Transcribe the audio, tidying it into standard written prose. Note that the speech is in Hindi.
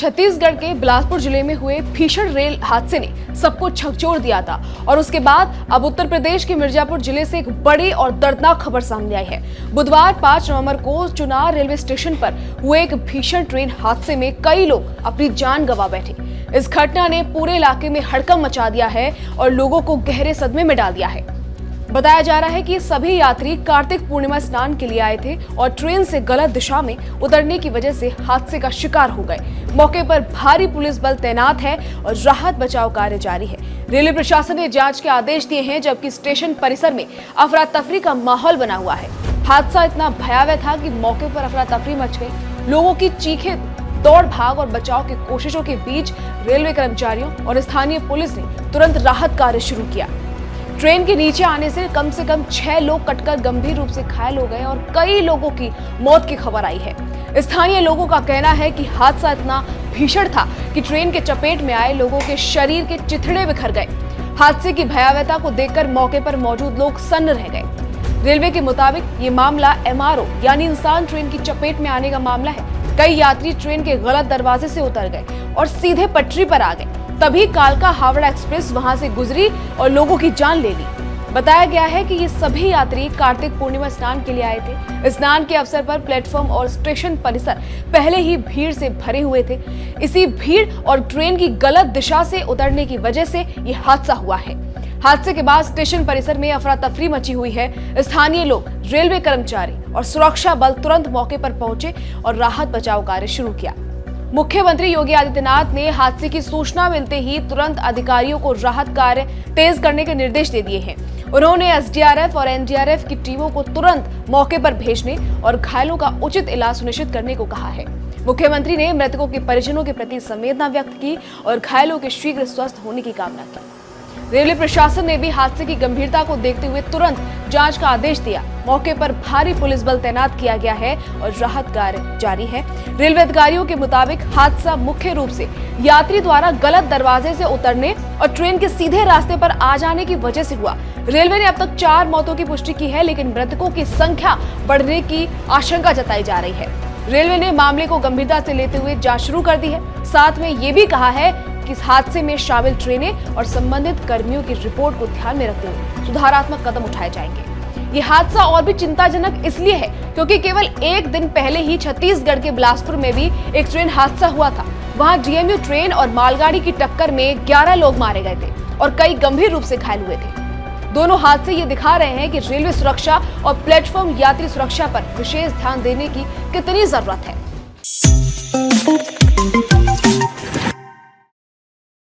छत्तीसगढ़ के बिलासपुर जिले में हुए भीषण रेल हादसे ने सबको झकझोर दिया था और उसके बाद अब उत्तर प्रदेश के मिर्जापुर जिले से एक बड़ी और दर्दनाक खबर सामने आई है। बुधवार 5 नवंबर को चुनार रेलवे स्टेशन पर हुए एक भीषण ट्रेन हादसे में कई लोग अपनी जान गंवा बैठे। इस घटना ने पूरे इलाके में हड़कंप मचा दिया है और लोगों को गहरे सदमे में डाल दिया है। बताया जा रहा है कि सभी यात्री कार्तिक पूर्णिमा स्नान के लिए आए थे और ट्रेन से गलत दिशा में उतरने की वजह से हादसे का शिकार हो गए। मौके पर भारी पुलिस बल तैनात है और राहत बचाव कार्य जारी है। रेलवे प्रशासन ने जांच के आदेश दिए हैं, जबकि स्टेशन परिसर में अफरा तफरी का माहौल बना हुआ है। हादसा इतना भयावह था कि मौके पर अफरा तफरी मच गई। लोगों की चीखें, दौड़ भाग और बचाव की कोशिशों के बीच रेलवे कर्मचारियों और स्थानीय पुलिस ने तुरंत राहत कार्य शुरू किया। ट्रेन के नीचे आने से कम 6 लोग कटकर गंभीर रूप से घायल हो गए और कई लोगों की मौत की खबर आई है। स्थानीय लोगों का कहना है कि हादसा इतना भीषण था कि ट्रेन के चपेट में आए लोगों के शरीर के चिथड़े बिखर गए। हादसे की भयावहता को देखकर मौके पर मौजूद लोग सन्न रह गए। रेलवे के मुताबिक ये मामला MRO यानी इंसान ट्रेन की चपेट में आने का मामला है। कई यात्री ट्रेन के गलत दरवाजे से उतर गए और सीधे पटरी पर आ गए। तभी कालका हावड़ा एक्सप्रेस वहां से गुजरी और लोगों की जान ले ली। बताया गया है कि ये सभी यात्री कार्तिक पूर्णिमा स्नान के लिए आए थे। स्नान के अवसर पर प्लेटफॉर्म और स्टेशन परिसर पहले ही भीड़ से भरे हुए थे। इसी भीड़ और ट्रेन की गलत दिशा से उतरने की वजह से ये हादसा हुआ है। हादसे के बाद स्टेशन परिसर में अफरा तफरी मची हुई है। स्थानीय लोग, रेलवे कर्मचारी और सुरक्षा बल तुरंत मौके पर पहुंचे और राहत बचाव कार्य शुरू किया। मुख्यमंत्री योगी आदित्यनाथ ने हादसे की सूचना मिलते ही तुरंत अधिकारियों को राहत कार्य तेज करने के निर्देश दे दिए हैं। उन्होंने SDRF और NDRF की टीमों को तुरंत मौके पर भेजने और घायलों का उचित इलाज सुनिश्चित करने को कहा है। मुख्यमंत्री ने मृतकों के परिजनों के प्रति संवेदना व्यक्त की और घायलों के शीघ्र स्वस्थ होने की कामना की। रेलवे प्रशासन ने भी हादसे की गंभीरता को देखते हुए तुरंत जांच का आदेश दिया। मौके पर भारी पुलिस बल तैनात किया गया है और राहत कार्य जारी है। रेलवे अधिकारियों के मुताबिक हादसा मुख्य रूप से यात्री द्वारा गलत दरवाजे से उतरने और ट्रेन के सीधे रास्ते पर आ जाने की वजह से हुआ। रेलवे ने अब तक 4 मौतों की पुष्टि की है, लेकिन मृतकों की संख्या बढ़ने की आशंका जताई जा रही है। रेलवे ने मामले को गंभीरता से लेते हुए जांच शुरू कर दी है। साथ में ये भी कहा है कि इस हादसे में शामिल ट्रेनें और संबंधित कर्मियों की रिपोर्ट को ध्यान में रखते हुए सुधारात्मक कदम उठाए जाएंगे। ये हादसा और भी चिंताजनक इसलिए है क्योंकि केवल एक दिन पहले ही छत्तीसगढ़ के बिलासपुर में भी एक ट्रेन हादसा हुआ था। वहां DMU ट्रेन और मालगाड़ी की टक्कर में 11 लोग मारे गए थे और कई गंभीर रूप से घायल हुए थे। दोनों हादसे ये दिखा रहे हैं कि रेलवे सुरक्षा और प्लेटफॉर्म यात्री सुरक्षा पर विशेष ध्यान देने की कितनी जरूरत है।